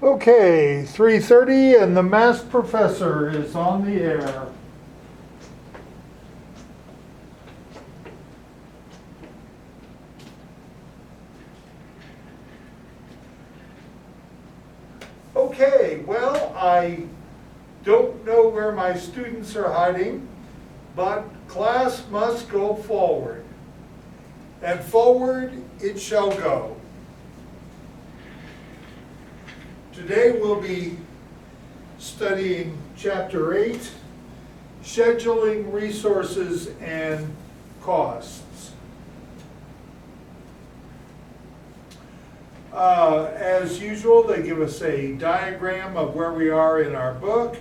Okay, 3:30 and the math professor is on the air. Okay, well, I don't know where my students are hiding, but class must go forward. And forward it shall go. Today we'll be studying Chapter 8, Scheduling Resources and Costs. As usual, they give us a diagram of where we are in our book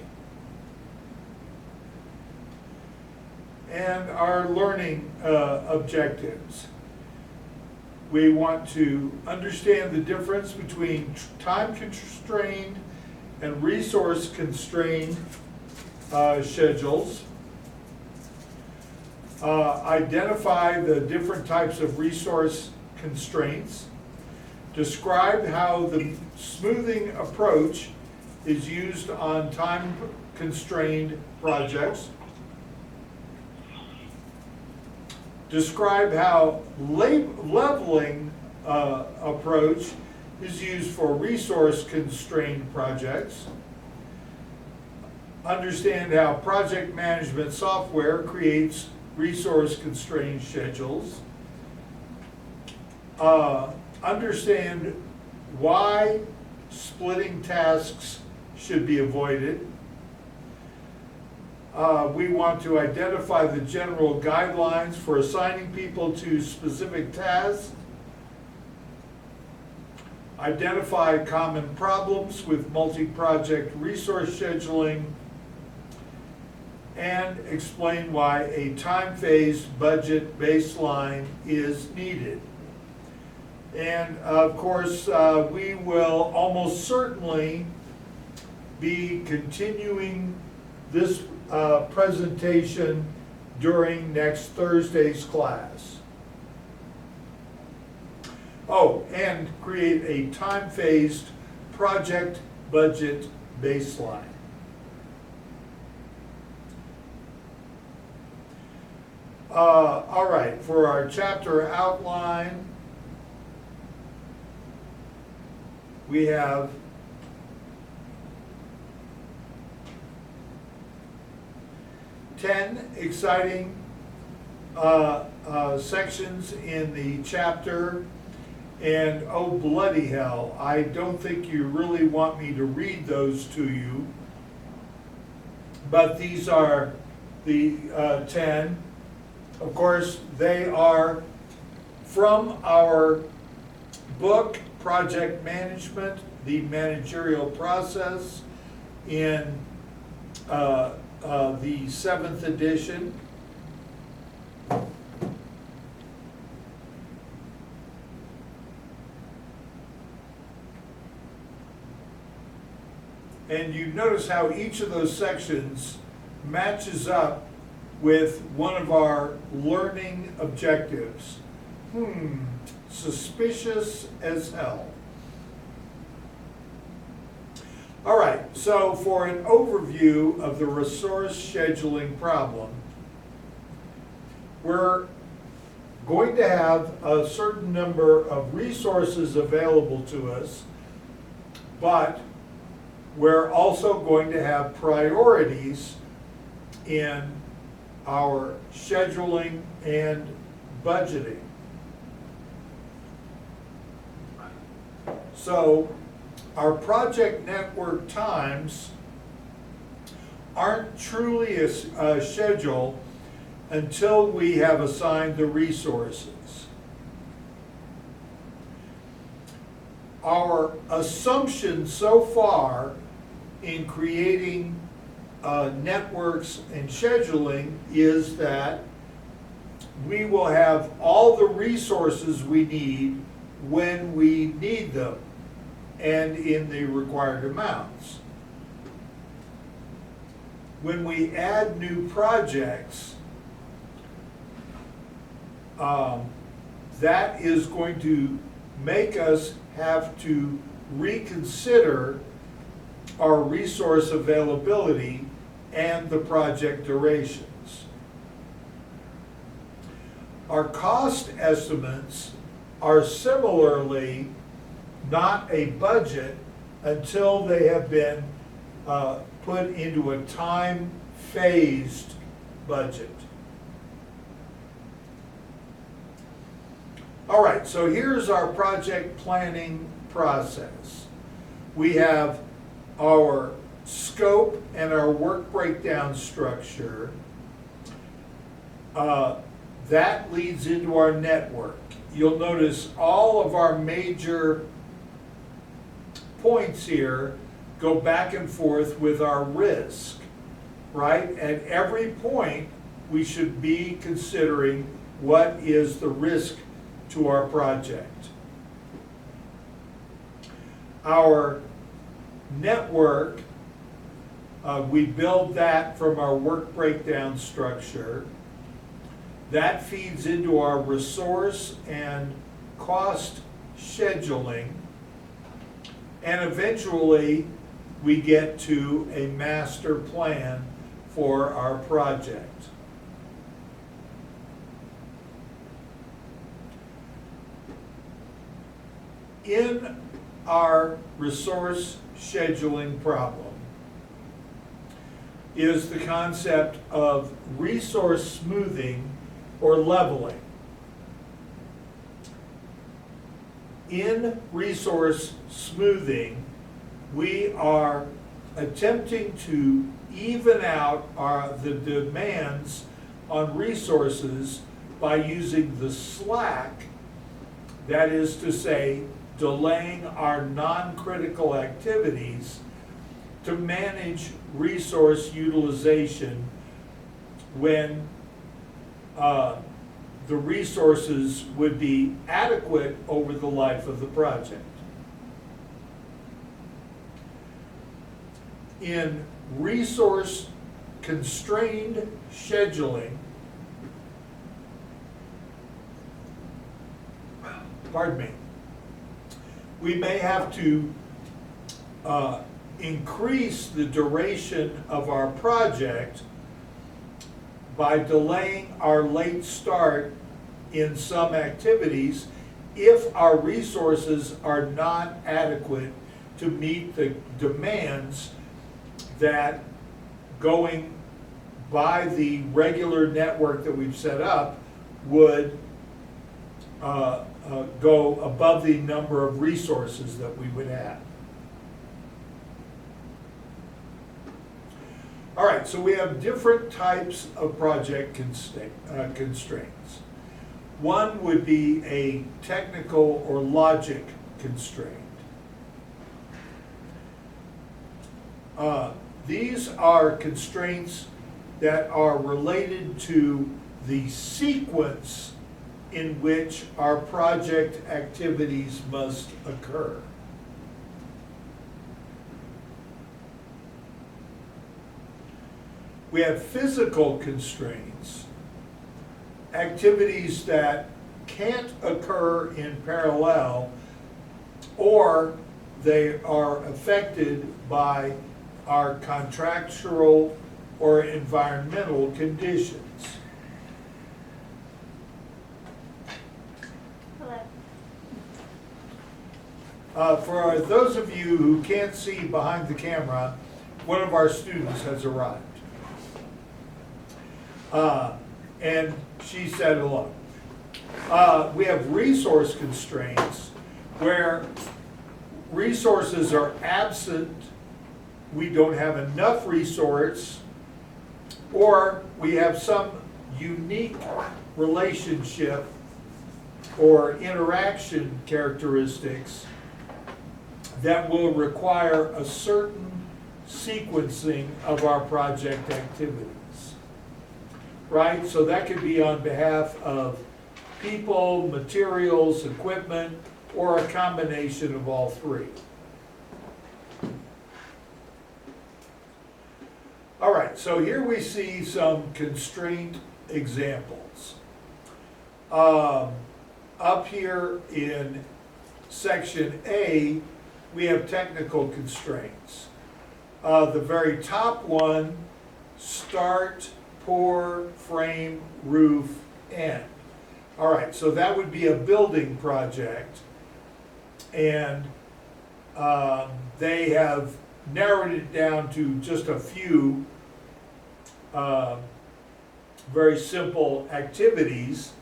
and our learning objectives. We want to understand the difference between time-constrained and resource-constrained schedules. Identify the different types of resource constraints. Describe how the smoothing approach is used on time-constrained projects. Describe how leveling approach is used for resource-constrained projects. Understand how project management software creates resource-constrained schedules. Understand why splitting tasks should be avoided. We want to identify the general guidelines for assigning people to specific tasks, identify common problems with multi-project resource scheduling, and explain why a time-phased budget baseline is needed. And of course, we will almost certainly be continuing this presentation during next Thursday's class. Oh, and create a time-phased project budget baseline. All right, for our chapter outline, we have 10 exciting sections in the chapter, and oh bloody hell, I don't think you really want me to read those to you, but these are the 10. Of course, they are from our book, Project Management, the Managerial Process, in the 7th edition. And you notice how each of those sections matches up with one of our learning objectives. Suspicious as hell. All right, so for an overview of the resource scheduling problem, we're going to have a certain number of resources available to us, but we're also going to have priorities in our scheduling and budgeting. So our project network times aren't truly a schedule until we have assigned the resources. Our assumption so far in creating networks and scheduling is that we will have all the resources we need when we need them and in the required amounts. When we add new projects, that is going to make us have to reconsider our resource availability and the project durations. Our cost estimates are similarly not a budget until they have been put into a time-phased budget. All right, so here's our project planning process. We have our scope and our work breakdown structure. That leads into our network. You'll notice all of our major points here go back and forth with our risk, right? At every point, we should be considering what is the risk to our project. Our network, we build that from our work breakdown structure. That feeds into our resource and cost scheduling. And eventually, we get to a master plan for our project. In our resource scheduling problem is the concept of resource smoothing or leveling. In resource smoothing, we are attempting to even out the demands on resources by using the slack, that is to say, delaying our non-critical activities to manage resource utilization when the resources would be adequate over the life of the project. In resource constrained scheduling, pardon me, we may have to increase the duration of our project by delaying our late start in some activities if our resources are not adequate to meet the demands that going by the regular network that we've set up would go above the number of resources that we would have. All right, so we have different types of project constraints. One would be a technical or logic constraint. These are constraints that are related to the sequence in which our project activities must occur. We have physical constraints, activities that can't occur in parallel, or they are affected by our contractual or environmental conditions. For those of you who can't see behind the camera, one of our students has arrived. And she said hello. We have resource constraints where resources are absent, we don't have enough resource, or we have some unique relationship or interaction characteristics that will require a certain sequencing of our project activities, right? So that could be on behalf of people, materials, equipment, or a combination of all three. All right, so here we see some constraint examples. Up here in section A, we have technical constraints. The very top one, start, pour, frame, roof, end. All right, so that would be a building project. And they have narrowed it down to just a few very simple activities,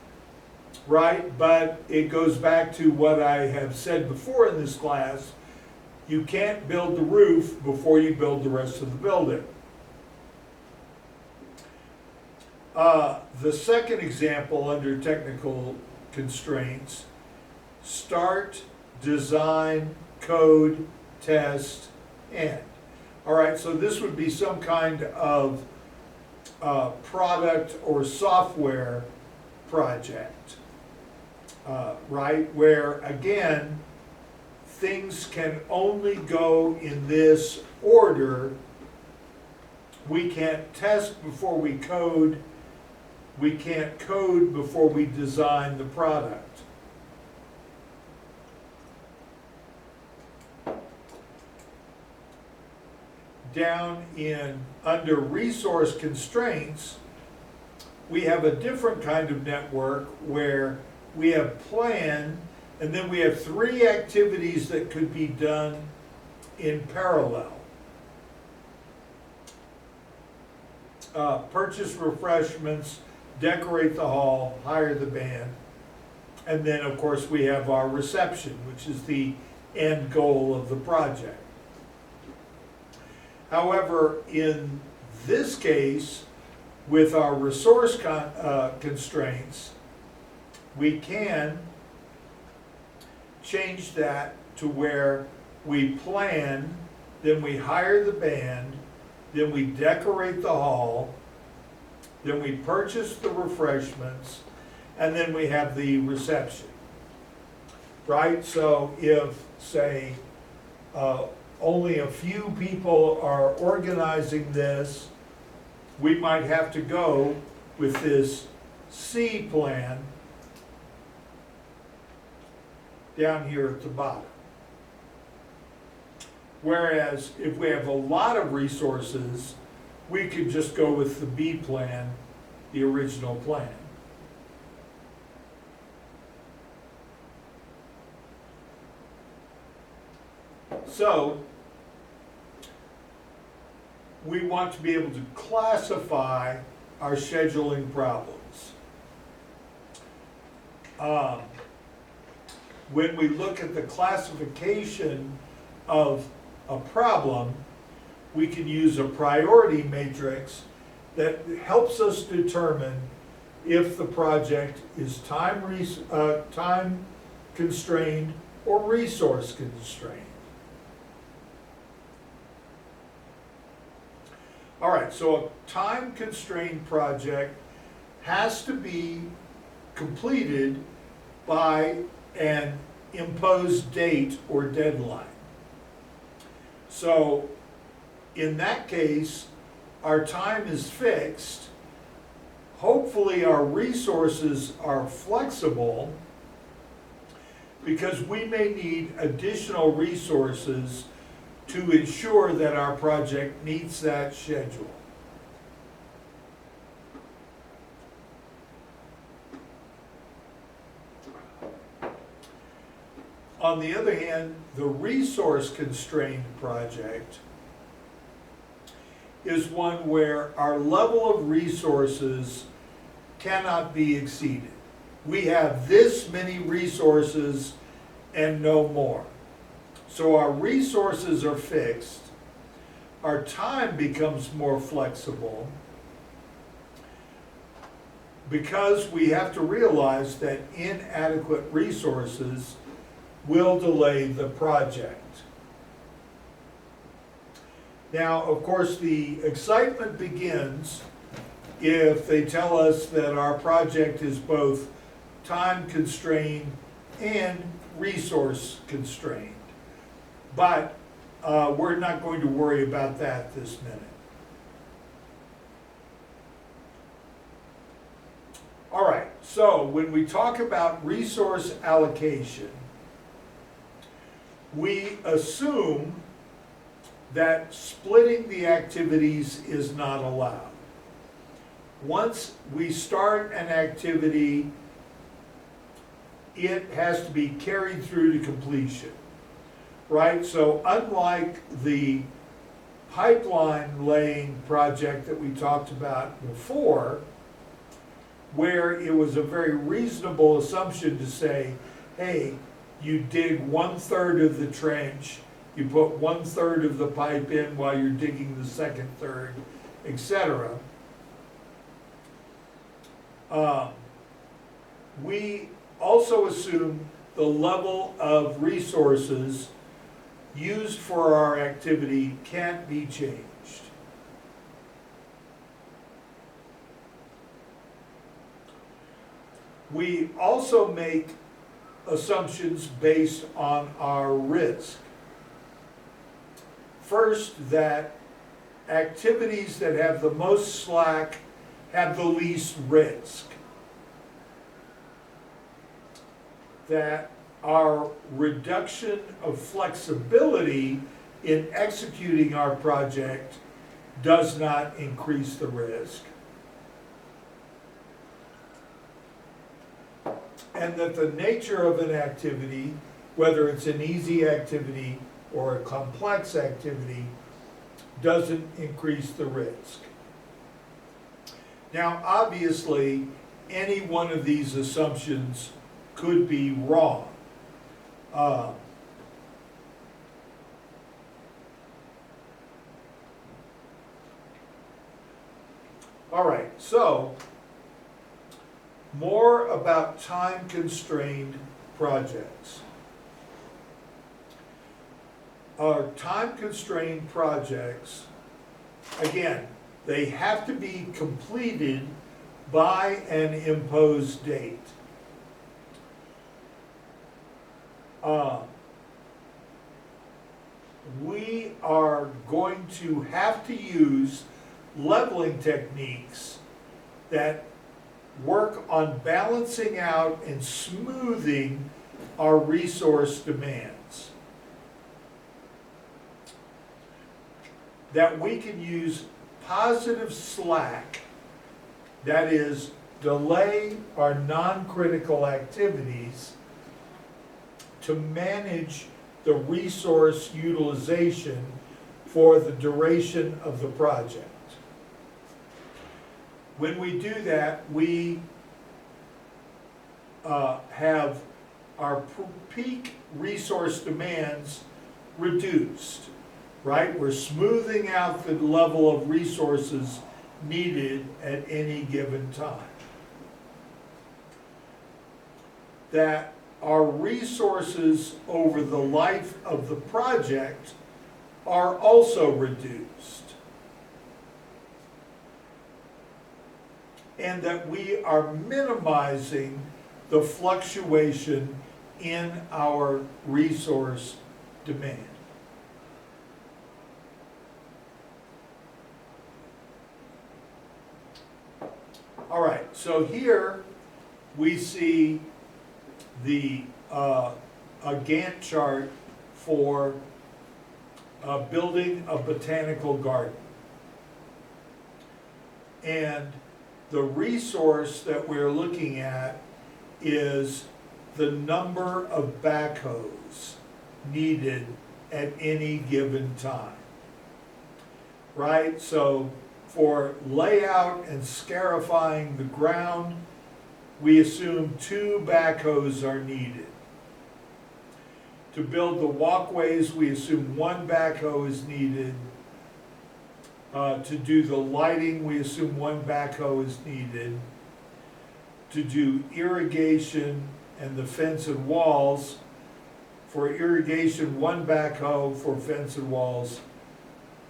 right? But it goes back to what I have said before in this class. You can't build the roof before you build the rest of the building. The second example under technical constraints, start, design, code, test, end. All right, so this would be some kind of product or software project, right? Where, again, things can only go in this order. We can't test before we code. We can't code before we design the product. Down in under resource constraints, we have a different kind of network where we have plan, and then we have 3 activities that could be done in parallel. Purchase refreshments, decorate the hall, hire the band, and then of course we have our reception, which is the end goal of the project. However, in this case, with our resource constraints, we can change that to where we plan, then we hire the band, then we decorate the hall, then we purchase the refreshments, and then we have the reception. Right? So if, say, only a few people are organizing this, we might have to go with this C plan down here at the bottom. Whereas if we have a lot of resources, we could just go with the B plan, the original plan. So, we want to be able to classify our scheduling problems. When we look at the classification of a problem, we can use a priority matrix that helps us determine if the project is time constrained or resource constrained. All right, so a time-constrained project has to be completed by an imposed date or deadline. So, in that case, our time is fixed. Hopefully our resources are flexible because we may need additional resources to ensure that our project meets that schedule. On the other hand, the resource-constrained project is one where our level of resources cannot be exceeded. We have this many resources and no more. So our resources are fixed, our time becomes more flexible, because we have to realize that inadequate resources will delay the project. Now, of course, the excitement begins if they tell us that our project is both time constrained and resource constrained. But we're not going to worry about that this minute. All right, so when we talk about resource allocation, we assume that splitting the activities is not allowed. Once we start an activity, it has to be carried through to completion, right? So unlike the pipeline laying project that we talked about before, where it was a very reasonable assumption to say, hey, you dig 1/3 of the trench, you put 1/3 of the pipe in while you're digging the second third, etc. We also assume the level of resources used for our activity can't be changed. We also make assumptions based on our risk. First, that activities that have the most slack have the least risk. That our reduction of flexibility in executing our project does not increase the risk. And that the nature of an activity, whether it's an easy activity or a complex activity, doesn't increase the risk. Now, obviously, any one of these assumptions could be wrong. All right, so more about time-constrained projects. Our time-constrained projects, again, they have to be completed by an imposed date. We are going to have to use leveling techniques that work on balancing out and smoothing our resource demands. That we can use positive slack, that is, delay our non-critical activities to manage the resource utilization for the duration of the project. When we do that, we have our peak resource demands reduced, right? We're smoothing out the level of resources needed at any given time. That our resources over the life of the project are also reduced. And that we are minimizing the fluctuation in our resource demand. All right, so here we see the a Gantt chart for building a botanical garden. And the resource that we're looking at is the number of backhoes needed at any given time. Right? So for layout and scarifying the ground, we assume 2 backhoes are needed. To build the walkways, we assume 1 backhoe is needed. To do the lighting, we assume 1 backhoe is needed. To do irrigation and the fence and walls, for irrigation, 1 backhoe, for fence and walls,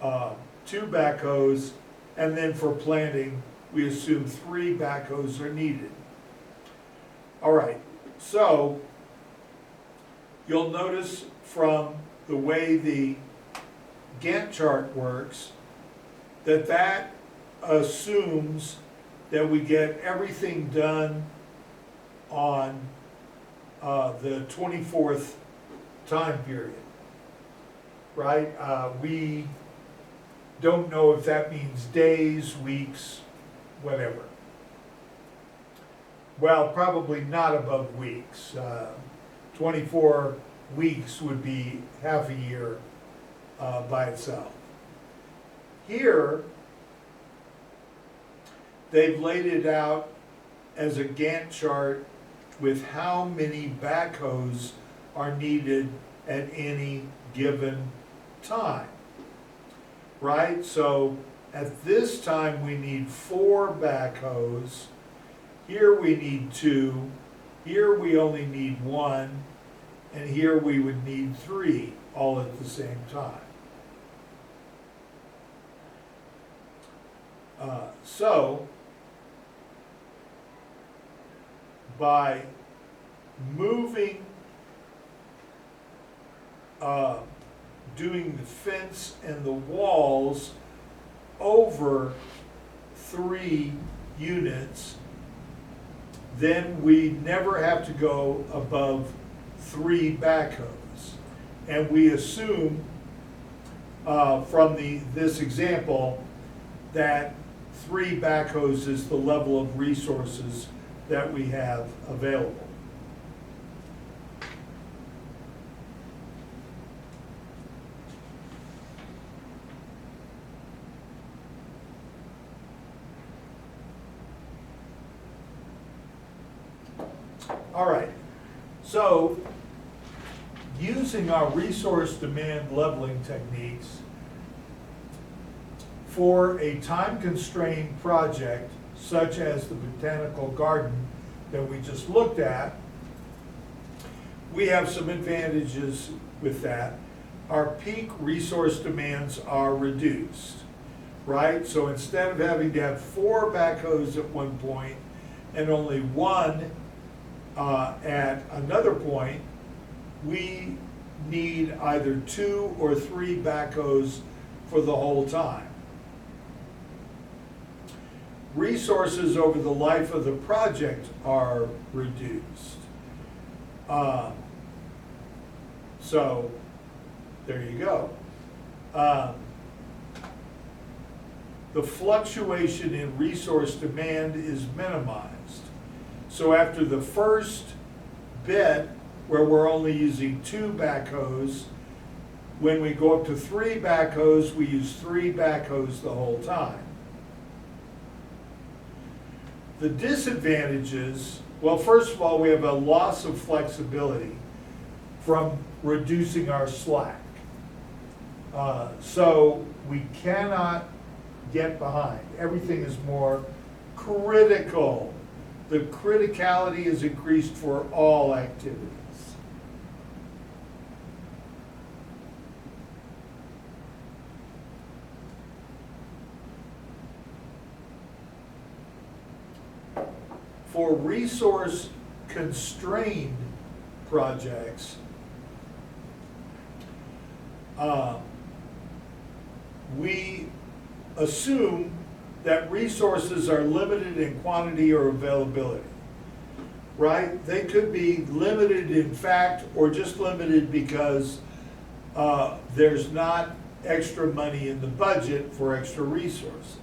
2 backhoes, and then for planting, we assume 3 backhoes are needed. All right, so you'll notice from the way the Gantt chart works that that assumes that we get everything done on the 24th time period. right? We don't know if that means days, weeks, whatever. Well, probably not above weeks. 24 weeks would be half a year by itself. Here, they've laid it out as a Gantt chart with how many backhoes are needed at any given time, right? So at this time we need 4 backhoes, here we need 2, here we only need 1, and here we would need 3 all at the same time. So by moving, doing the fence and the walls over 3 units, then we never have to go above 3 backhoes. And we assume from this example that 3 backhoes is the level of resources that we have available. All right, so using our resource demand leveling techniques for a time-constrained project such as the botanical garden that we just looked at, we have some advantages with that. Our peak resource demands are reduced, right? So instead of having to have 4 backhoes at one point and only 1 at another point, we need either 2 or 3 backhoes for the whole time. Resources over the life of the project are reduced. So there you go. The fluctuation in resource demand is minimized. So after the first bit, where we're only using 2 backhoes, when we go up to 3 backhoes, we use 3 backhoes the whole time. The disadvantages, well, first of all, we have a loss of flexibility from reducing our slack. So we cannot get behind. Everything is more critical. The criticality is increased for all activities. For resource constrained projects, we assume that resources are limited in quantity or availability, right? They could be limited in fact or just limited because there's not extra money in the budget for extra resources.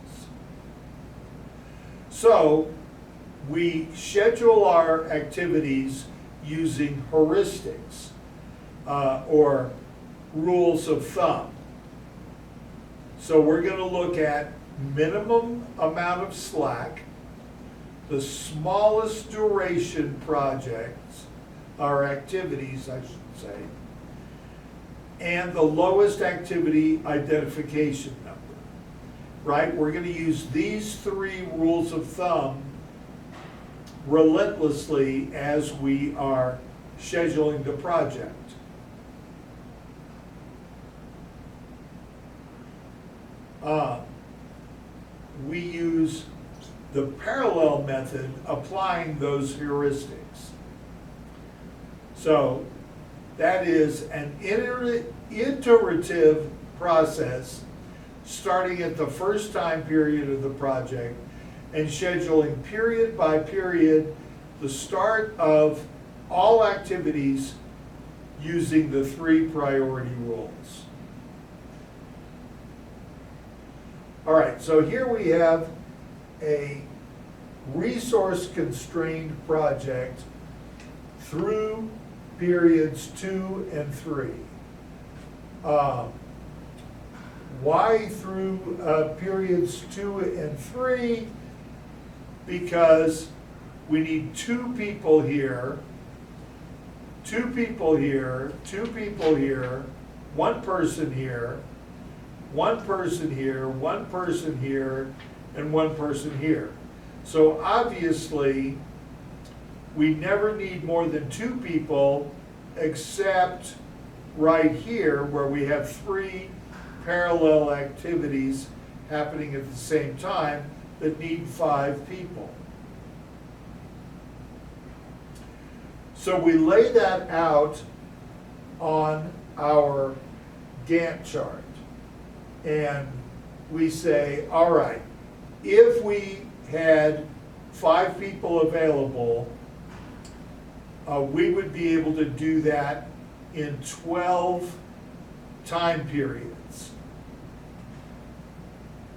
So we schedule our activities using heuristics or rules of thumb. So we're going to look at minimum amount of slack, the smallest duration projects, or activities, I should say, and the lowest activity identification number, right? We're going to use these 3 rules of thumb relentlessly as we are scheduling the project. We use the parallel method applying those heuristics. So that is an iterative process starting at the first time period of the project and scheduling period by period the start of all activities using the 3 priority rules. All right, so here we have a resource-constrained project through periods 2 and 3. Why through periods 2 and 3? Because we need 2 people here, 2 people here, 2 people here, 1 person here, 1 person here, 1 person here, and 1 person here. So obviously, we never need more than 2 people except right here where we have 3 parallel activities happening at the same time that need 5 people. So we lay that out on our Gantt chart. And we say, all right, if we had 5 people available, we would be able to do that in 12 time periods,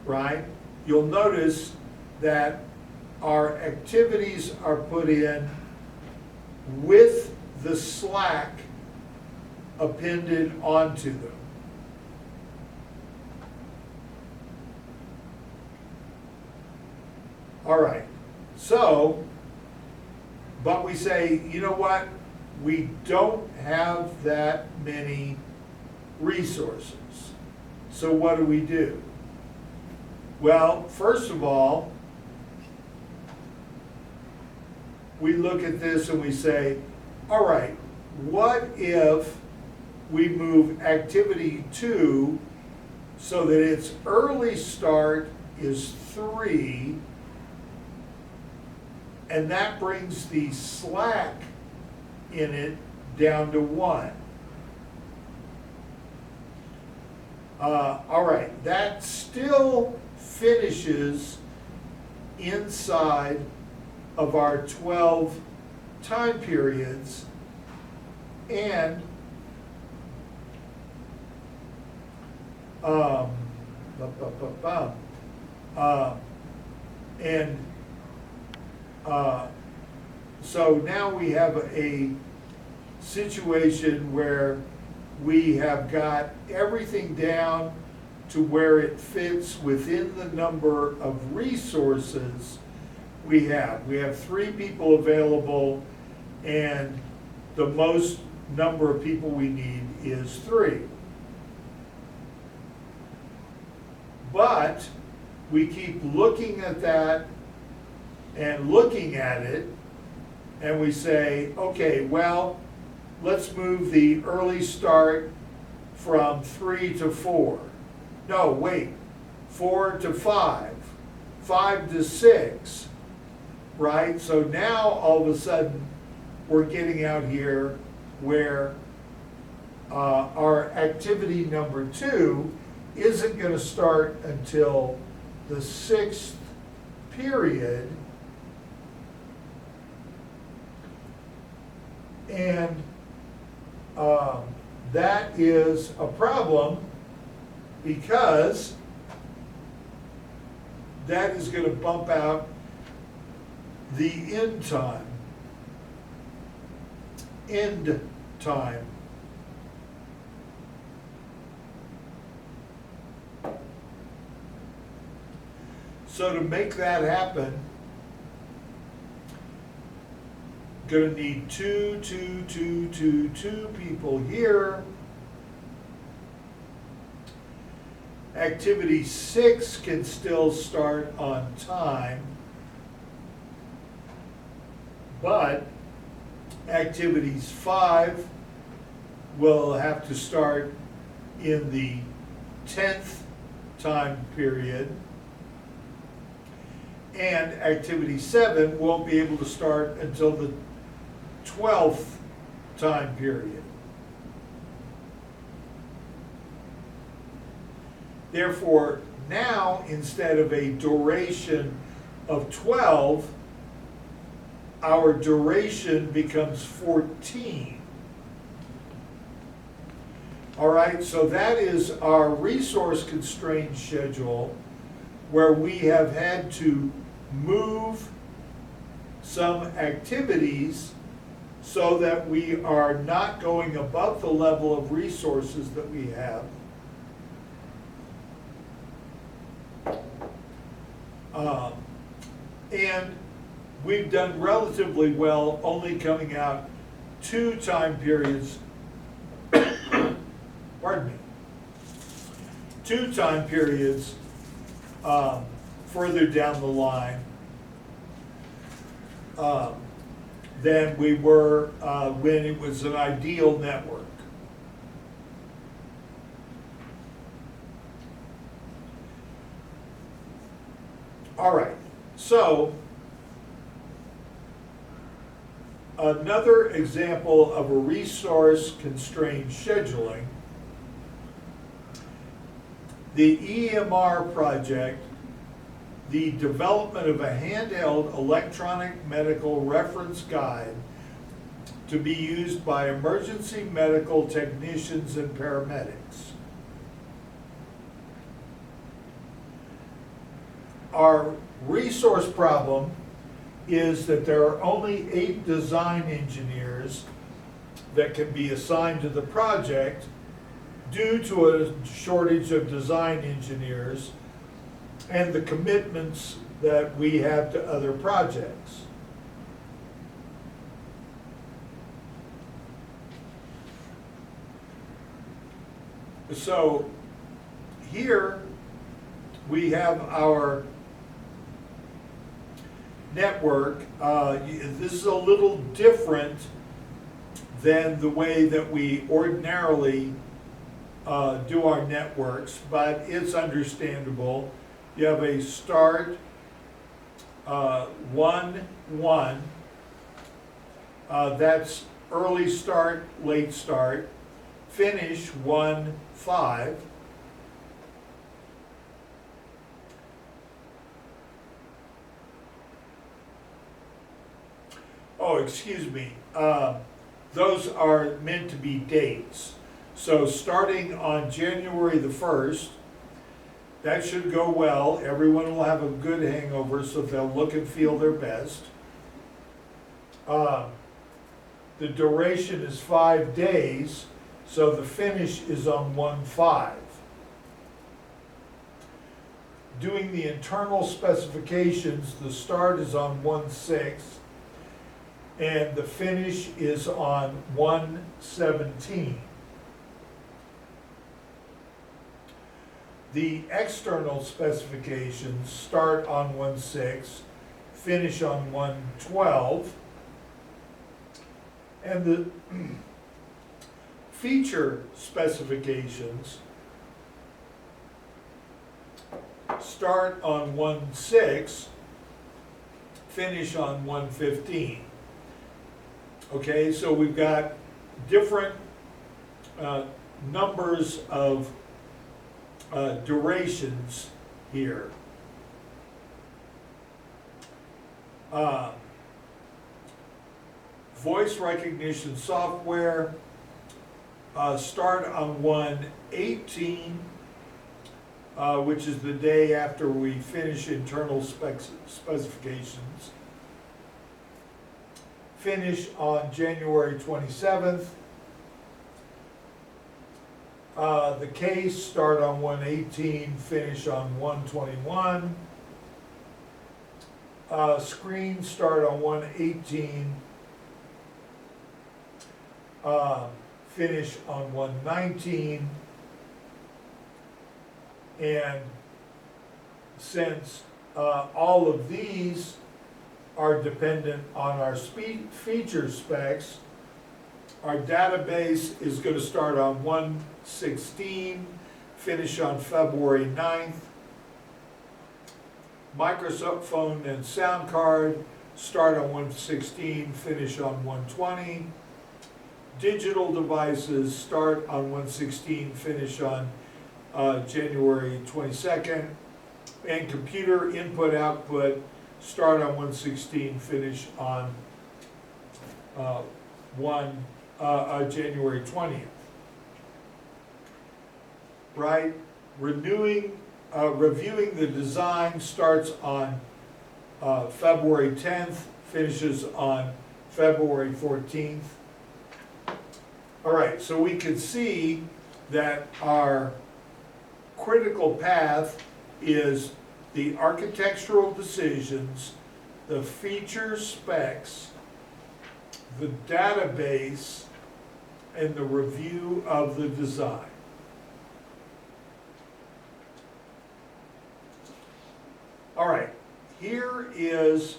right? You'll notice that our activities are put in with the slack appended onto them. All right, so, but we say, you know what? We don't have that many resources. So what do? Well, first of all, we look at this and we say, all right, what if we move activity 2 so that its early start is 3, and that brings the slack in it down to 1. All right, that still finishes inside of our 12 time periods, and so now we have a situation where we have got everything down to where it fits within the number of resources we have. We have 3 people available, and the most number of people we need is 3. But we keep looking at that and looking at it, and we say, okay, well, let's move the early start from 3 to 4. No, wait, 4 to 5, 5 to 6, right? So now all of a sudden we're getting out here where our activity number 2 isn't going to start until the 6th period, and that is a problem because that is going to bump out the end time. So to make that happen, going to need 2 people here. Activity 6 can still start on time, but activities 5 will have to start in the 10th time period, and activity 7 won't be able to start until the 12th time period. Therefore, now instead of a duration of 12, our duration becomes 14. All right, so that is our resource constrained schedule where we have had to move some activities so that we are not going above the level of resources that we have. And we've done relatively well, only coming out 2 time periods, pardon me, 2 time periods further down the line than we were when it was an ideal network. All right, so another example of a resource-constrained scheduling, the EMR project, the development of a handheld electronic medical reference guide to be used by emergency medical technicians and paramedics. Our resource problem is that there are only 8 design engineers that can be assigned to the project due to a shortage of design engineers and the commitments that we have to other projects. So here we have our network. This is a little different than the way that we ordinarily do our networks, but it's understandable. You have a start 1, 1. That's early start, late start. Finish 1, 5. Oh, excuse me. Those are meant to be dates. So starting on January the 1st, that should go well. Everyone will have a good hangover, so they'll look and feel their best. The duration is 5 days, so the finish is on 1/5. Doing the internal specifications, the start is on 1/6, and the finish is on 1/17. The external specifications start on 1/6, finish on 1/12, and the feature specifications start on 1/6, finish on 1/15. Okay, so we've got different numbers of durations here. Voice recognition software start on 1/18, which is the day after we finish internal specifications. Finish on January 27th. The case start on 1/18, finish on 1/21. Screen start on 1/18, finish on 1/19. And since all of these are dependent on our feature specs, our database is going to start on 1/16, finish on February 9th. Microphone and sound card start on 1/16, finish on 1/20. Digital devices start on 1/16, finish on January 22nd. And computer input-output start on 1/16, finish on January 20th. Right? Renewing reviewing the design starts on February 10th, finishes on February 14th. All right, so we can see that our critical path is the architectural decisions, the feature specs, the database, and the review of the design. All right, here is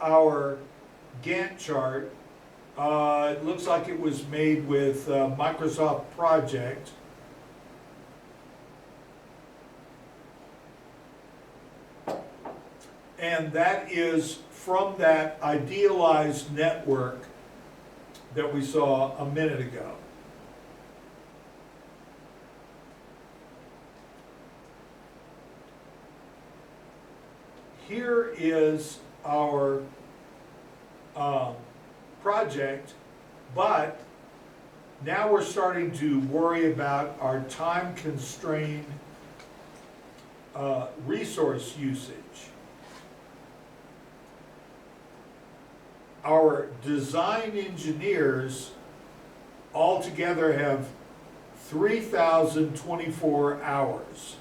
our Gantt chart. It looks like it was made with Microsoft Project. And that is from that idealized network that we saw a minute ago. Here is our project, but now we're starting to worry about our time-constrained resource usage. Our design engineers altogether have 3,024 hours.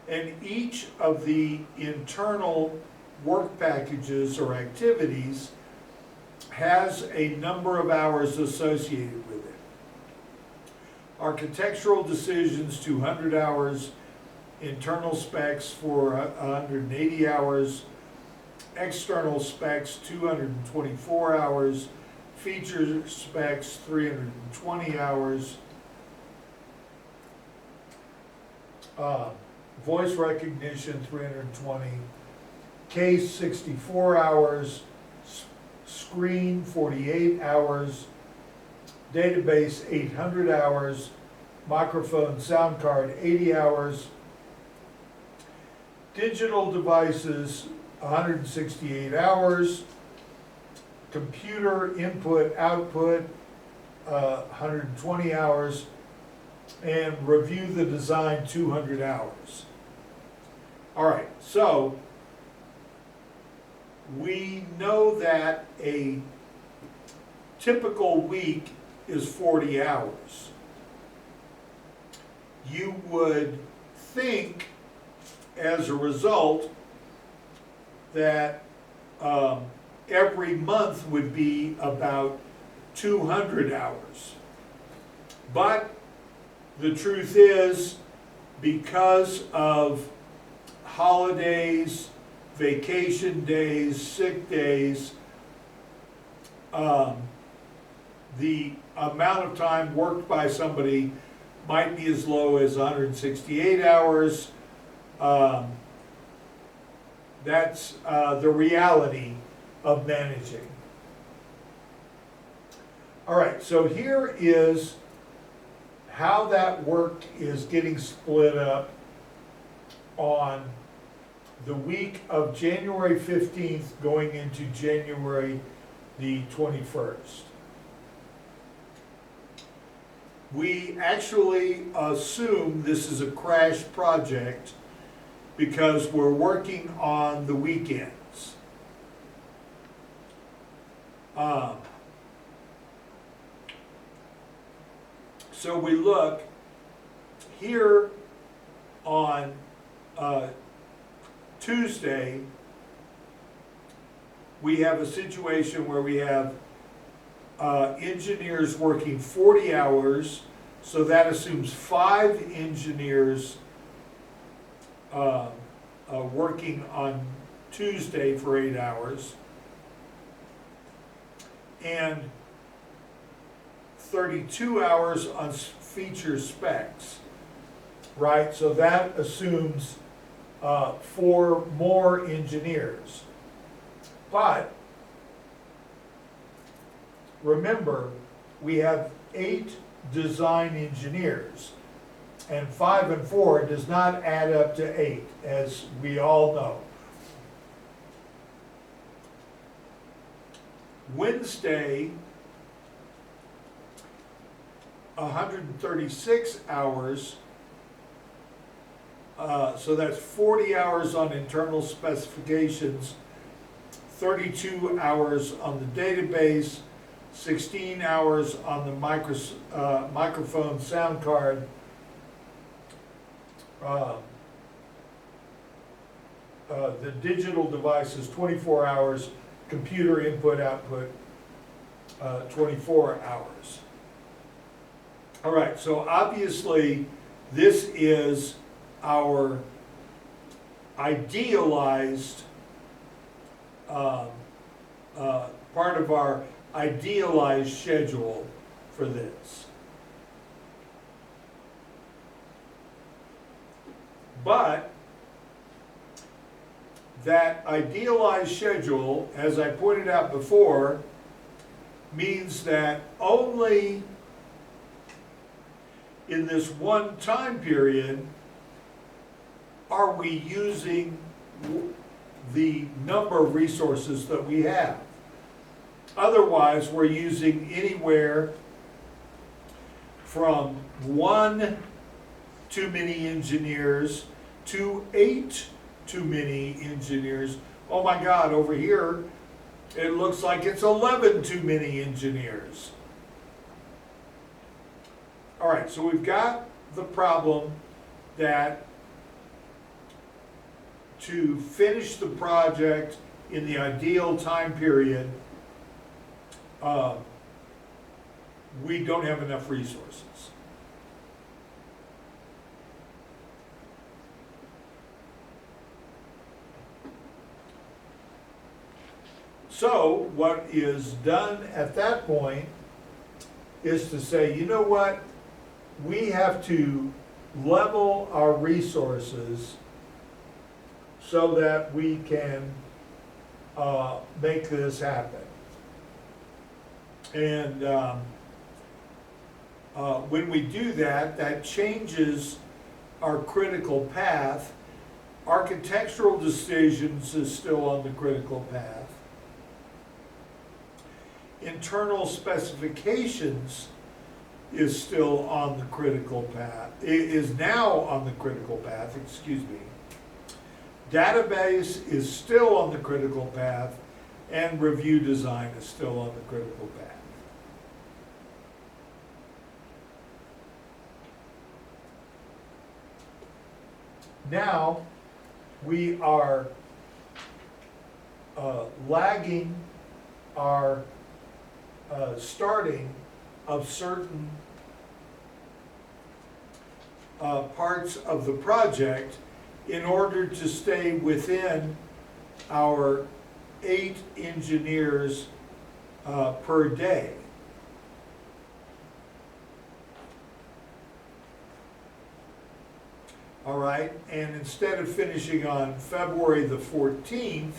And each of the internal work packages or activities has a number of hours associated with it. Architectural decisions, 200 hours. Internal specs for 180 hours. External specs, 224 hours. Feature specs, 320 hours. Voice recognition, 320. Case, 64 hours. Screen, 48 hours. Database, 800 hours. Microphone, sound card, 80 hours. Digital devices, 168 hours. Computer input, output, 120 hours. And review the design, 200 hours. All right, so we know that a typical week is 40 hours. You would think, as a result, that every month would be about 200 hours. But the truth is, because of holidays, vacation days, sick days, the amount of time worked by somebody might be as low as 168 hours. That's the reality of managing. All right, so here is how that work is getting split up on the week of January 15th going into January the 21st. We actually assume this is a crash project because we're working on the weekends. So we look here on Tuesday, we have a situation where we have engineers working 40 hours, so that assumes 5 engineers working on Tuesday for 8 hours, and 32 hours on feature specs, right? So that assumes 4 more engineers. But remember, we have 8 design engineers, and 5 and 4 does not add up to 8, as we all know. Wednesday, 136 hours, so that's 40 hours on internal specifications, 32 hours on the database, 16 hours on the microphone sound card, the digital devices 24 hours, computer input output 24 hours. All right, so obviously this is our idealized part of our idealized schedule for this. But that idealized schedule, as I pointed out before, means that only in this one time period are we using the number of resources that we have. Otherwise, we're using anywhere from 1 too many engineers to 8 too many engineers. Oh my God, over here, it looks like it's 11 too many engineers. All right, so we've got the problem that to finish the project in the ideal time period, we don't have enough resources. So what is done at that point is to say, you know what, we have to level our resources so that we can make this happen. And when we do that, that changes our critical path. Architectural decisions is still on the critical path. Internal specifications is still on the critical path, is now on the critical path, excuse me. Database is still on the critical path, and review design is still on the critical path. Now, we are lagging our starting of certain parts of the project in order to stay within our 8 engineers per day. All right, and instead of finishing on February the 14th,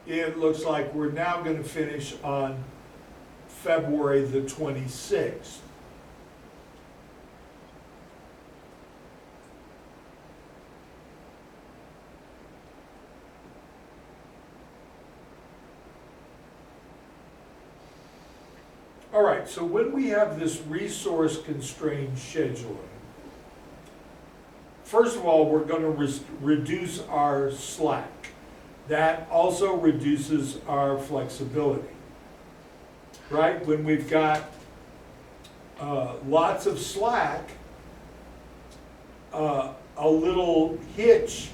it looks like we're now going to finish on February the 26th. All right, so when we have this resource constrained scheduling, first of all, we're going to reduce our slack. That also reduces our flexibility, right? When we've got lots of slack, a little hitch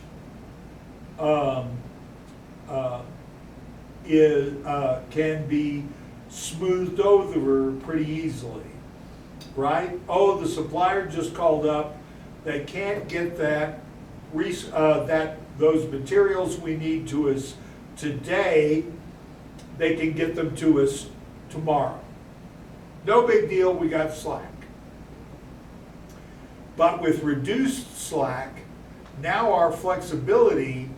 can be smoothed over pretty easily, right? Oh, the supplier just called up. They can't get those materials we need to us today. They can get them to us tomorrow. No big deal, we got slack. But with reduced slack, now our flexibility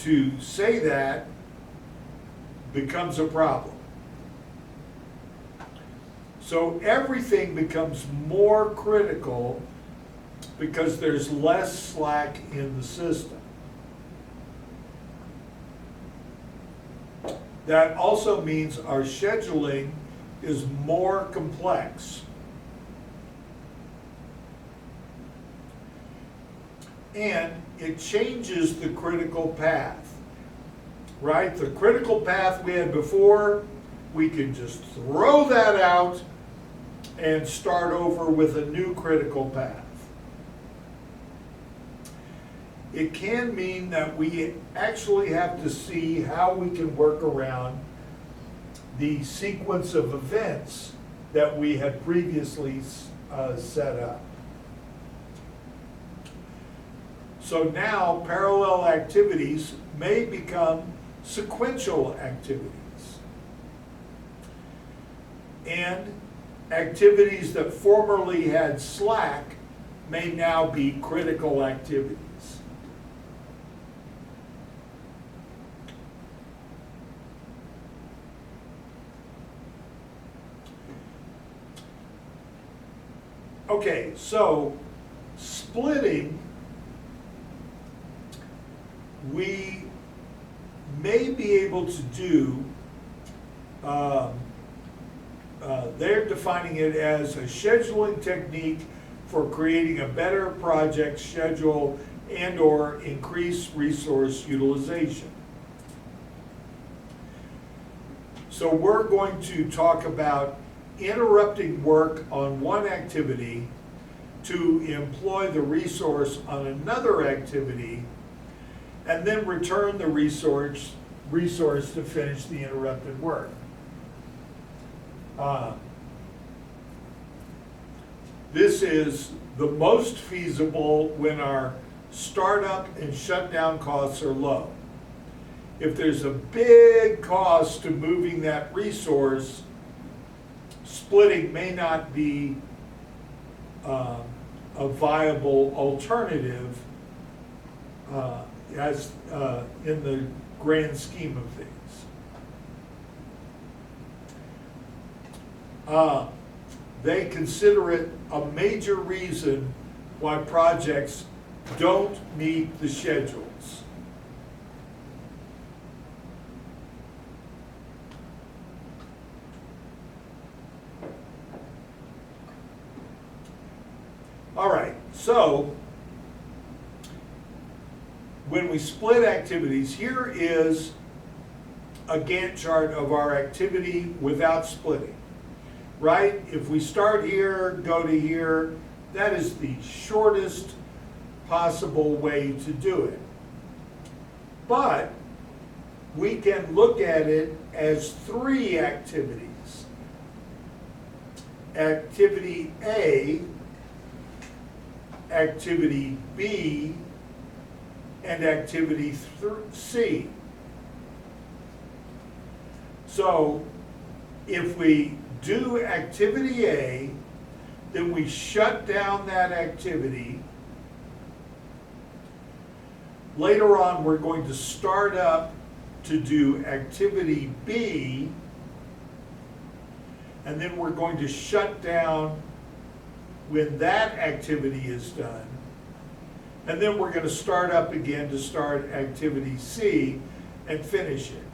to say that becomes a problem. So everything becomes more critical because there's less slack in the system. That also means our scheduling is more complex. And it changes the critical path, right? The critical path we had before, we can just throw that out and start over with a new critical path. It can mean that we actually have to see how we can work around the sequence of events that we had previously set up. So now parallel activities may become sequential activities. And activities that formerly had slack may now be critical activities. Okay, so splitting, we may be able to do, they're defining it as a scheduling technique for creating a better project schedule and/or increase resource utilization. So we're going to talk about interrupting work on one activity to employ the resource on another activity, and then return the resource to finish the interrupted work. This is the most feasible when our startup and shutdown costs are low. If there's a big cost to moving that resource, splitting may not be a viable alternative as in the grand scheme of things. They consider it a major reason why projects don't meet the schedules. All right, so when we split activities, here is a Gantt chart of our activity without splitting, right? If we start here, go to here, that is the shortest possible way to do it. But we can look at it as 3 activities. Activity A, activity B, and activity C. So if we do activity A, then we shut down that activity. Later on, we're going to start up to do activity B, and then we're going to shut down when that activity is done. And then we're going to start up again to start activity C and finish it.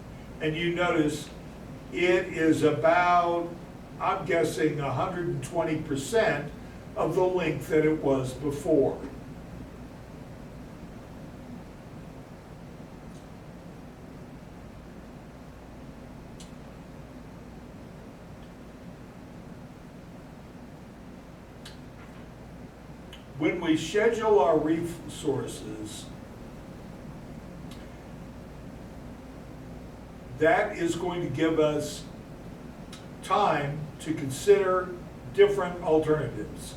And you notice it is about, I'm guessing, 120% of the length that it was before. When we schedule our resources, that is going to give us time to consider different alternatives.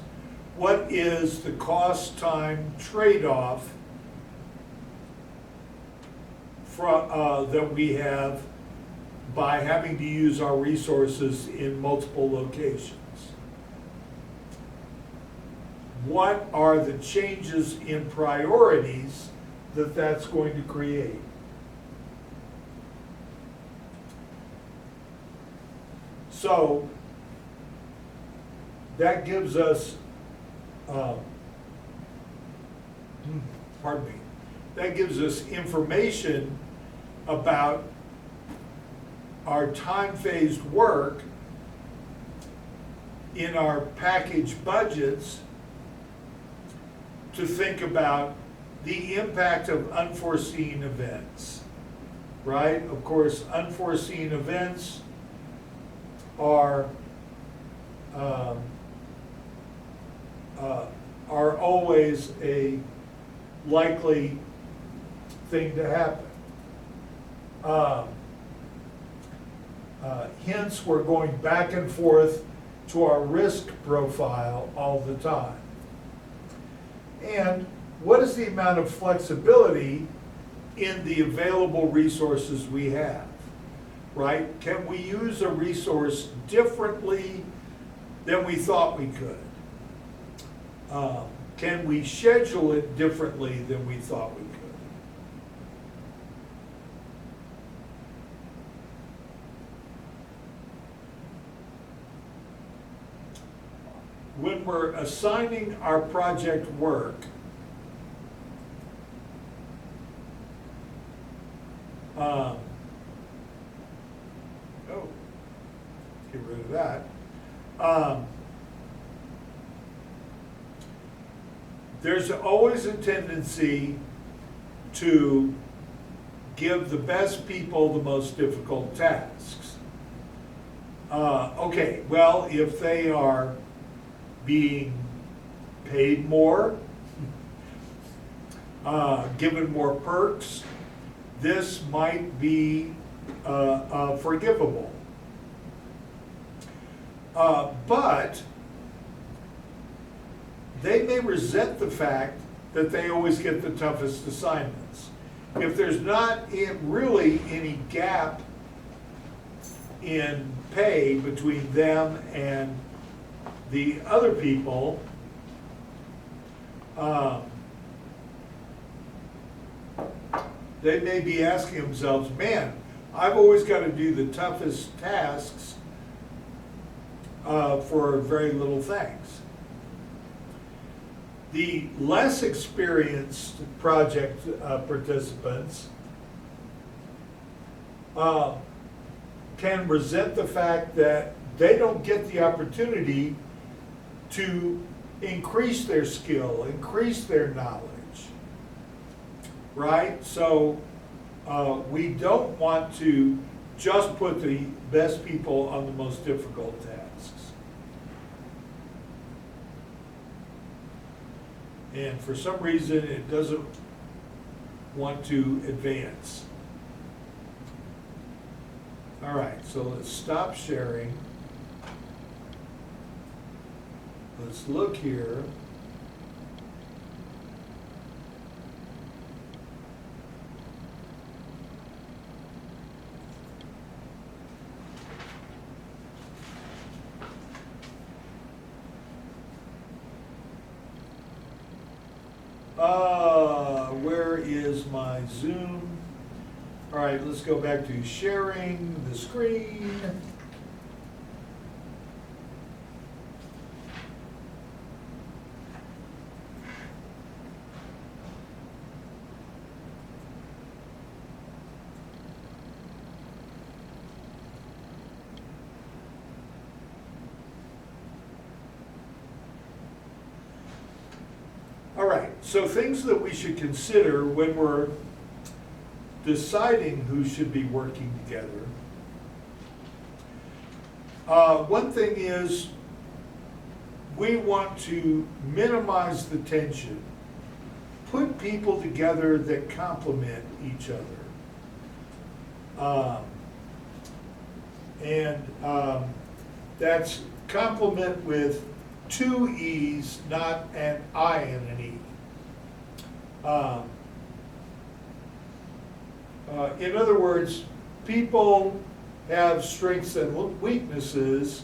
What is the cost-time trade-off that we have by having to use our resources in multiple locations? What are the changes in priorities that that's going to create? So that gives us, that gives us information about our time-phased work in our package budgets to think about the impact of unforeseen events, right? Of course, unforeseen events are always a likely thing to happen. Hence, we're going back and forth to our risk profile all the time. And what is the amount of flexibility in the available resources we have, right? Can we use a resource differently than we thought we could? Can we schedule it differently than we thought we could? When we're assigning our project work, get rid of that. There's always a tendency to give the best people the most difficult tasks. Okay, well, if they are being paid more, given more perks, this might be forgivable. But they may resent the fact that they always get the toughest assignments. If there's not really any gap in pay between them and the other people, they may be asking themselves, man, I've always got to do the toughest tasks for very little thanks. The less experienced project participants can resent the fact that they don't get the opportunity to increase their skill, increase their knowledge, right? So we don't want to just put the best people on the most difficult tasks. And for some reason, it doesn't want to advance. All right, so let's stop sharing. Let's look here. Where is my Zoom? All right, let's go back to sharing the screen. All right, so things that we should consider when we're deciding who should be working together. One thing is we want to minimize the tension, put people together that complement each other. That's complement with 2 E's, not an I and an E. In other words, people have strengths and weaknesses.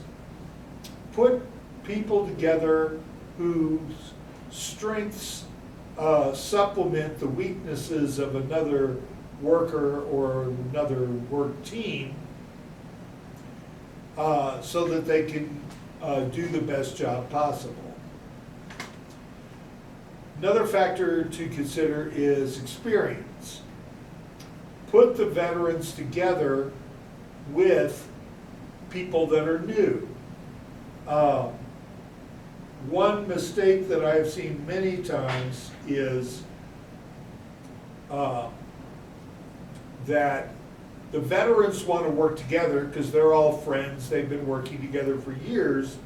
Put people together whose strengths supplement the weaknesses of another worker or another work team so that they can do the best job possible. Another factor to consider is experience. Put the veterans together with people that are new. One mistake that I've seen many times is that the veterans want to work together because they're all friends, they've been working together for years,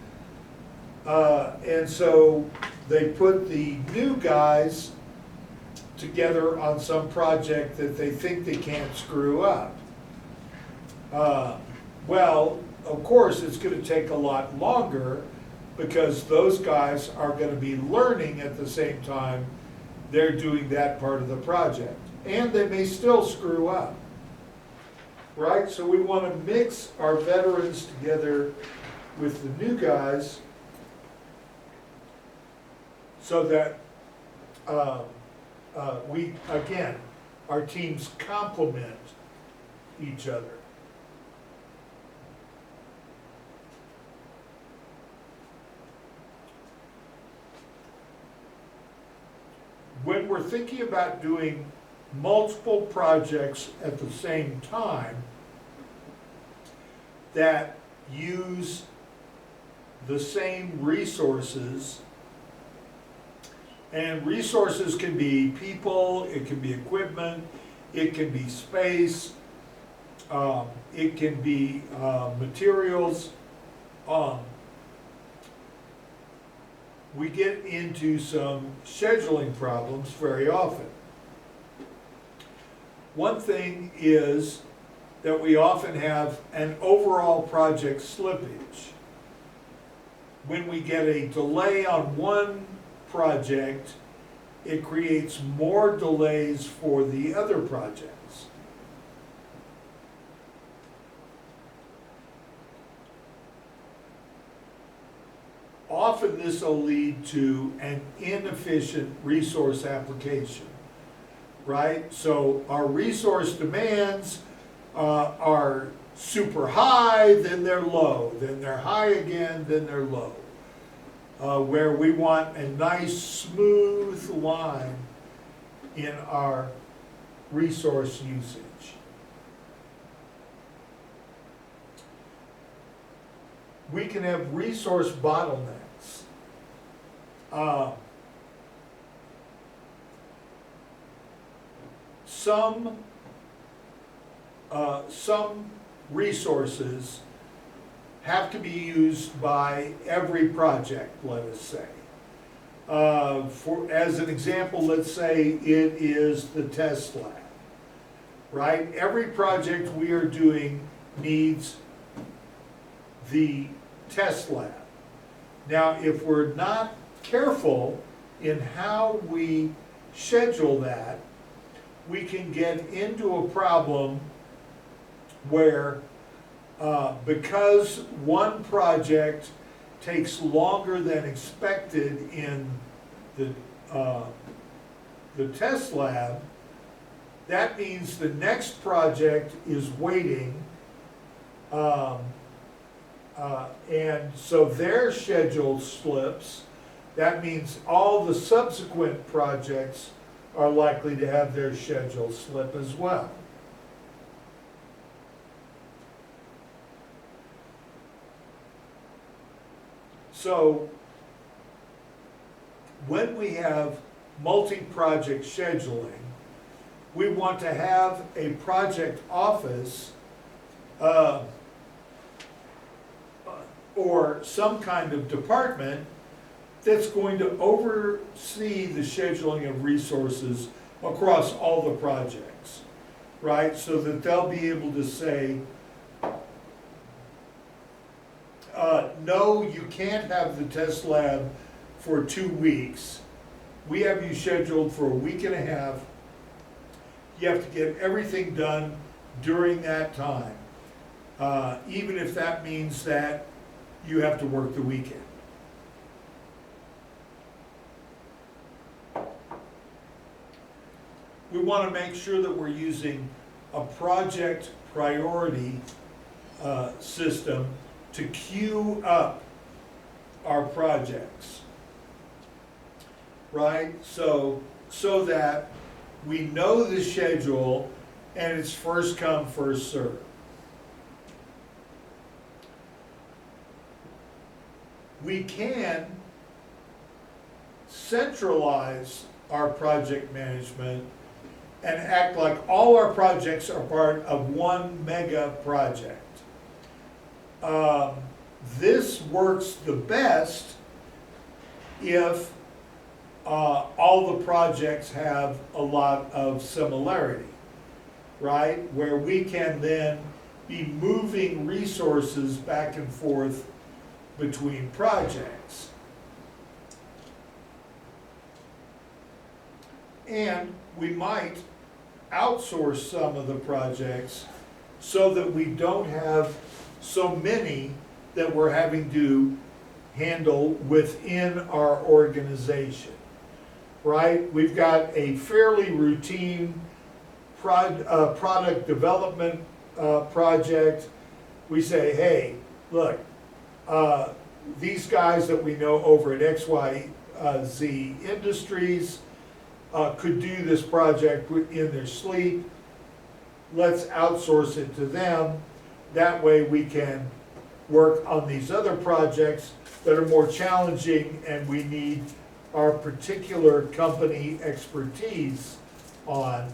and so they put the new guys together on some project that they think they can't screw up. Well, of course, it's going to take a lot longer because those guys are going to be learning at the same time they're doing that part of the project. And they may still screw up, right? So we want to mix our veterans together with the new guys so that we, again, our teams complement each other. When we're thinking about doing multiple projects at the same time that use the same resources, and resources can be people, it can be equipment, it can be space, it can be materials. We get into some scheduling problems very often. One thing is that we often have an overall project slippage. When we get a delay on one project, it creates more delays for the other projects. Often this will lead to an inefficient resource application, right? So our resource demands are super high, then they're low, then they're high again, then they're low. Where we want a nice smooth line in our resource usage. We can have resource bottlenecks. Some resources have to be used by every project, let us say. As an example, let's say it is the test lab, right? Every project we are doing needs the test lab. Now, if we're not careful in how we schedule that, we can get into a problem where because one project takes longer than expected in the test lab, that means the next project is waiting, and so their schedule slips. That means all the subsequent projects are likely to have their schedule slip as well. So when we have multi-project scheduling, we want to have a project office or some kind of department that's going to oversee the scheduling of resources across all the projects, right? So that they'll be able to say, no, you can't have the test lab for 2 weeks. We have you scheduled for a week and a half. You have to get everything done during that time, even if that means that you have to work the weekend. We want to make sure that we're using a project priority system to queue up our projects, right? So that we know the schedule and it's first come, first served. we can centralize our project management and act like all our projects are part of one mega project. This works the best if all the projects have a lot of similarity, right? Where we can then be moving resources back and forth between projects. And we might outsource some of the projects so that we don't have so many that we're having to handle within our organization, right? We've got a fairly routine product development project. We say, hey, look, these guys that we know over at XYZ Industries could do this project in their sleep. Let's outsource it to them. That way we can work on these other projects that are more challenging and we need our particular company expertise on.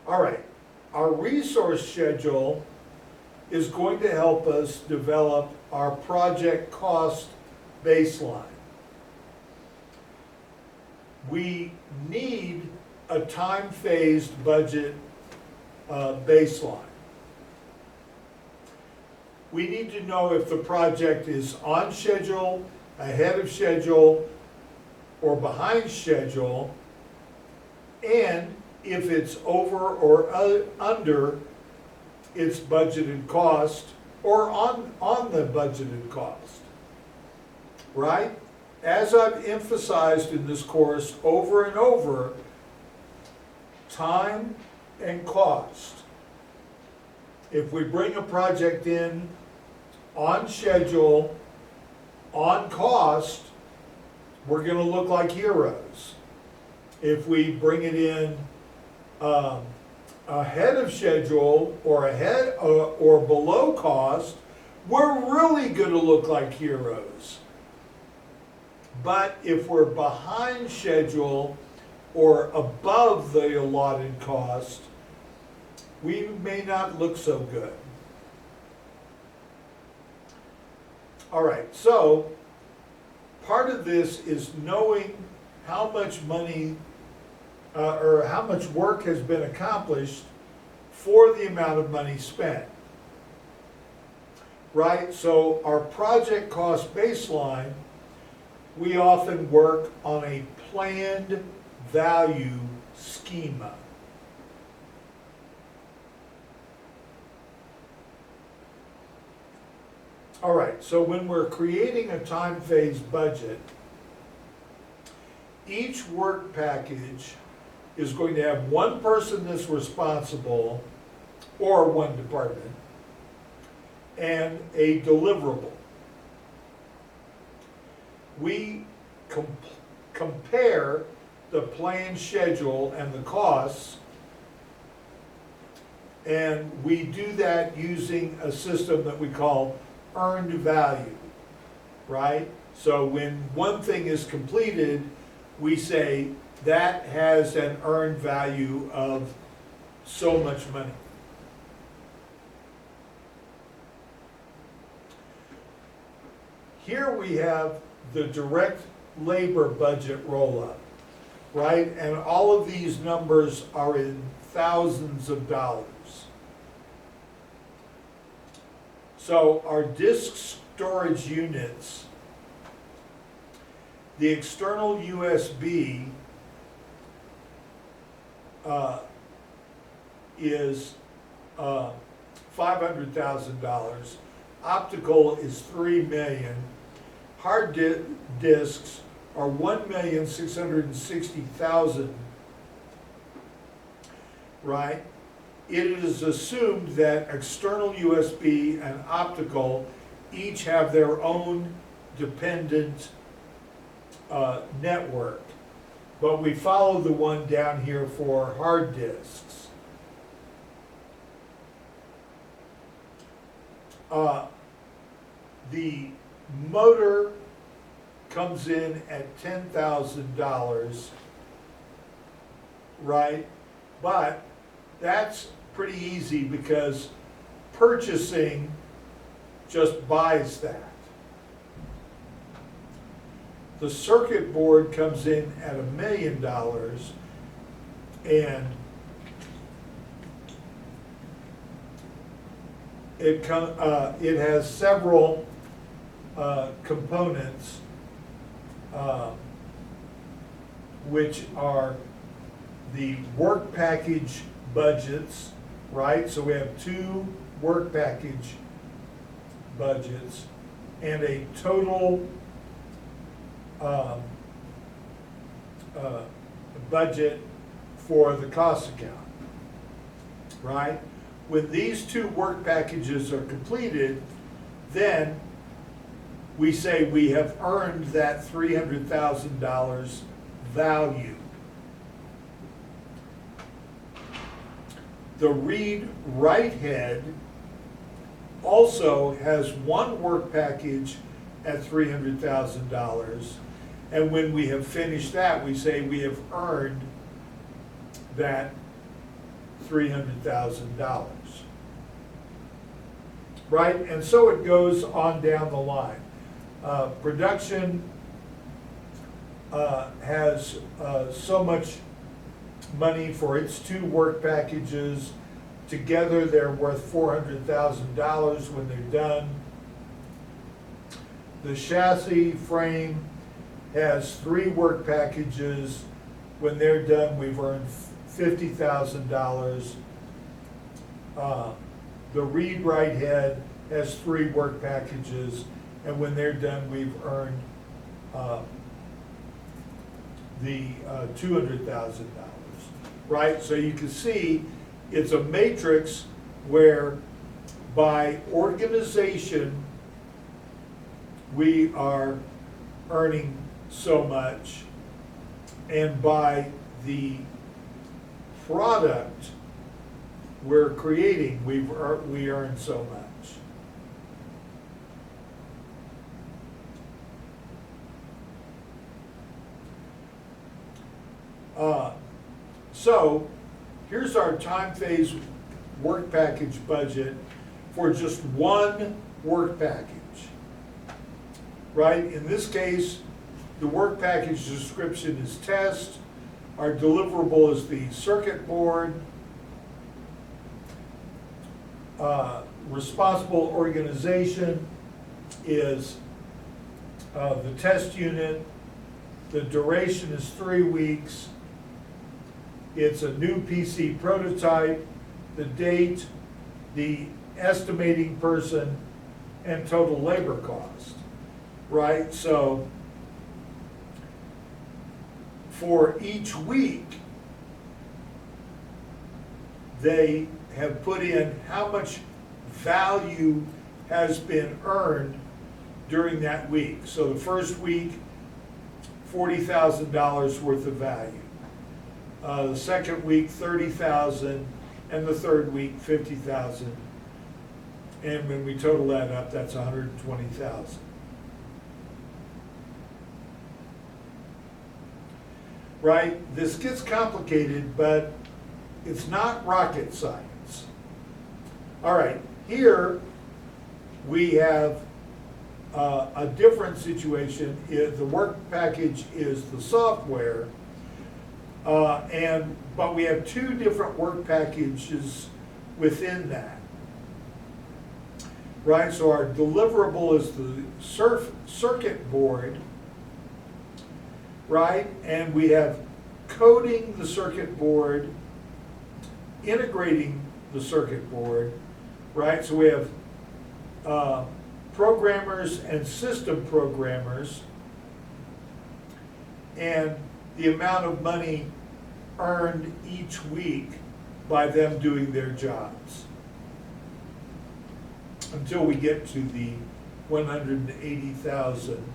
All right, our resource schedule is going to help us develop our project cost baseline. We need a time-phased budget baseline. We need to know if the project is on schedule, ahead of schedule, or behind schedule, and if it's over or under its budgeted cost, or on the budgeted cost, right? As I've emphasized in this course over and over, time and cost. If we bring a project in on schedule, on cost, we're going to look like heroes. If we bring it in ahead of schedule or ahead or below cost, we're really going to look like heroes. But if we're behind schedule or above the allotted cost, we may not look so good. All right, so part of this is knowing how much money or how much work has been accomplished for the amount of money spent. Right, so our project cost baseline, we often work on a planned value schema. All right, so when we're creating a time-phased budget, each work package is going to have one person that's responsible, or one department, and a deliverable. We compare the planned schedule and the costs, and we do that using a system that we call earned value, right? So when one thing is completed, we say that has an earned value of so much money. Here we have the direct labor budget roll-up, right? And all of these numbers are in thousands of dollars. So our disk storage units, the external USB is $500,000. Optical is $3 million. Hard disks are $1,660,000, right? It is assumed that external USB and optical each have their own dependent network, but we follow the one down here for hard disks. The motor comes in at $10,000, right? But that's pretty easy because purchasing just buys that. The circuit board comes in at $1 million, and it has several components, which are the work package budgets, right? So we have 2 work package budgets and a total budget for the cost account, right? When these 2 work packages are completed, then we say we have earned that $300,000 value. The read-write head also has 1 work package at $300,000, and when we have finished that, we say we have earned that $300,000, right? And so it goes on down the line. Production has so much money for its 2 work packages. Together, they're worth $400,000 when they're done. The chassis frame has 3 work packages. When they're done, we've earned $50,000. The read-write head has 3 work packages, and when they're done, we've earned the $200,000, right? So you can see it's a matrix where by organization we are earning so much, and by the product we're creating we earn so much. So here's our time phase work package budget for just 1 work package, right? In this case, the work package description is test. Our deliverable is the circuit board. Responsible organization is the test unit. The duration is 3 weeks. It's a new PC prototype, the date, the estimating person, and total labor cost, right? So for each week, they have put in how much value has been earned during that week. So the first week, $40,000 worth of value. The second week, $30,000, and the third week, $50,000. And when we total that up, that's $120,000. Right? This gets complicated, but it's not rocket science. All right, here we have a different situation. The work package is the software, but we have 2 different work packages within that. Right, so our deliverable is the circuit board, right? And we have coding the circuit board, integrating the circuit board, right? So we have programmers and system programmers, and the amount of money earned each week by them doing their jobs, until we get to the 180,000.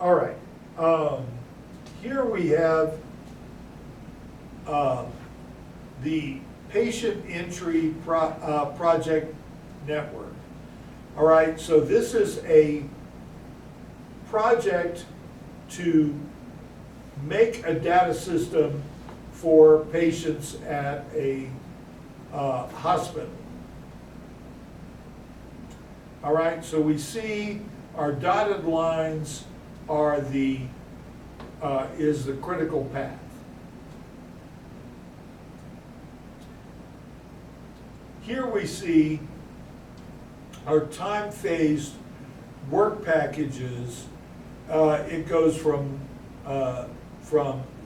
All right. Here we have the patient entry project network. All right, so this is a project to make a data system for patients at a hospital. All right, so we see our dotted lines are is the critical path. Here we see our time-phased work packages. It goes from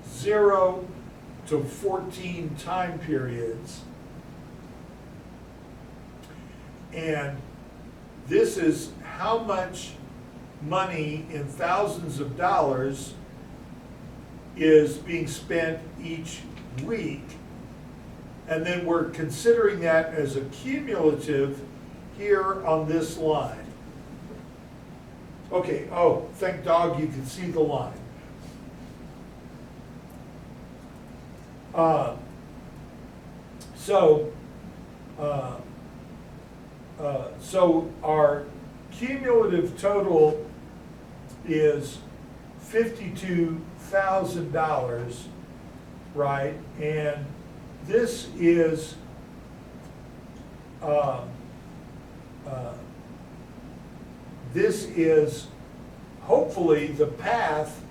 0 to 14 time periods. And this is how much money in thousands of dollars is being spent each week. And then we're considering that as a cumulative here on this line. Okay, oh, thank dog you can see the line. So our cumulative total is $52,000, right? And this is hopefully the path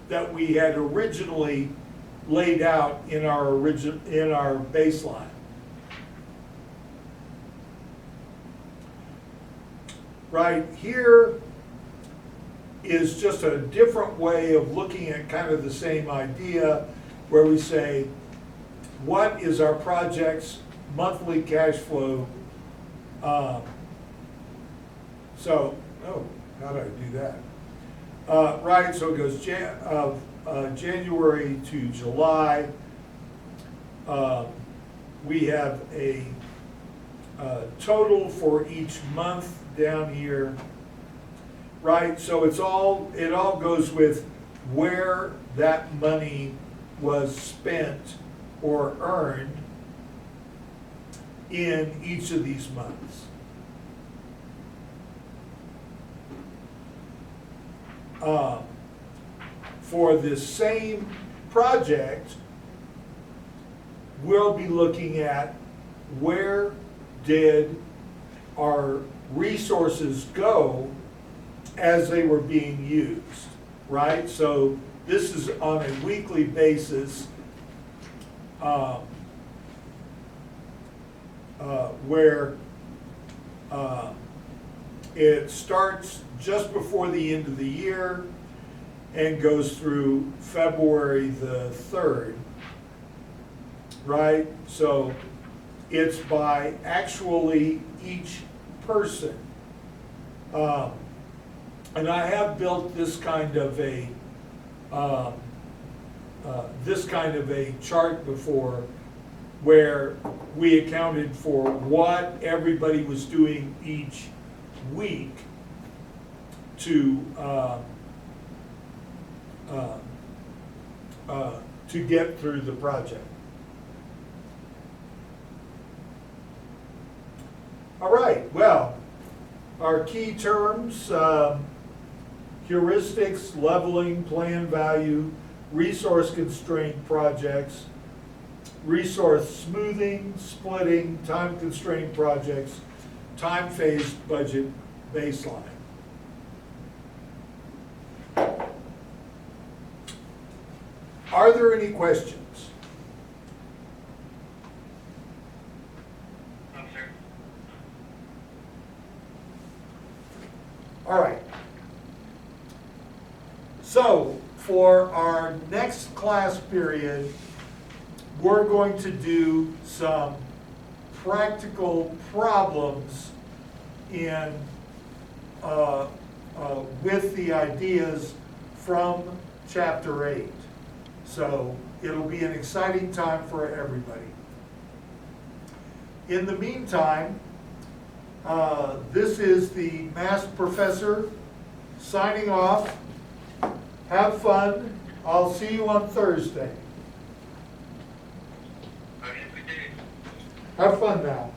that we had originally laid out in our baseline. Right here is just a different way of looking at kind of the same idea, where we say, what is our project's monthly cash flow? How do I do that? Right, so it goes January to July. We have a total for each month down here, right? So it all goes with where that money was spent or earned in each of these months. For this same project, we'll be looking at where did our resources go as they were being used, right? So this is on a weekly basis, where it starts just before the end of the year and goes through February the 3rd, right? So it's by actually each person. And I have built this kind of a chart before, where we accounted for what everybody was doing each week to get through the project. All right, well, our key terms, heuristics, leveling, plan value, resource constraint projects, resource smoothing, splitting, time constraint projects, time phased budget baseline. Are there any questions? No, sir. All right. So for our next class period, we're going to do some practical problems in with the ideas from Chapter 8. So it'll be an exciting time for everybody. In the meantime, this is the Math Professor signing off. Have fun. I'll see you on Thursday. Have a good day. Have fun now.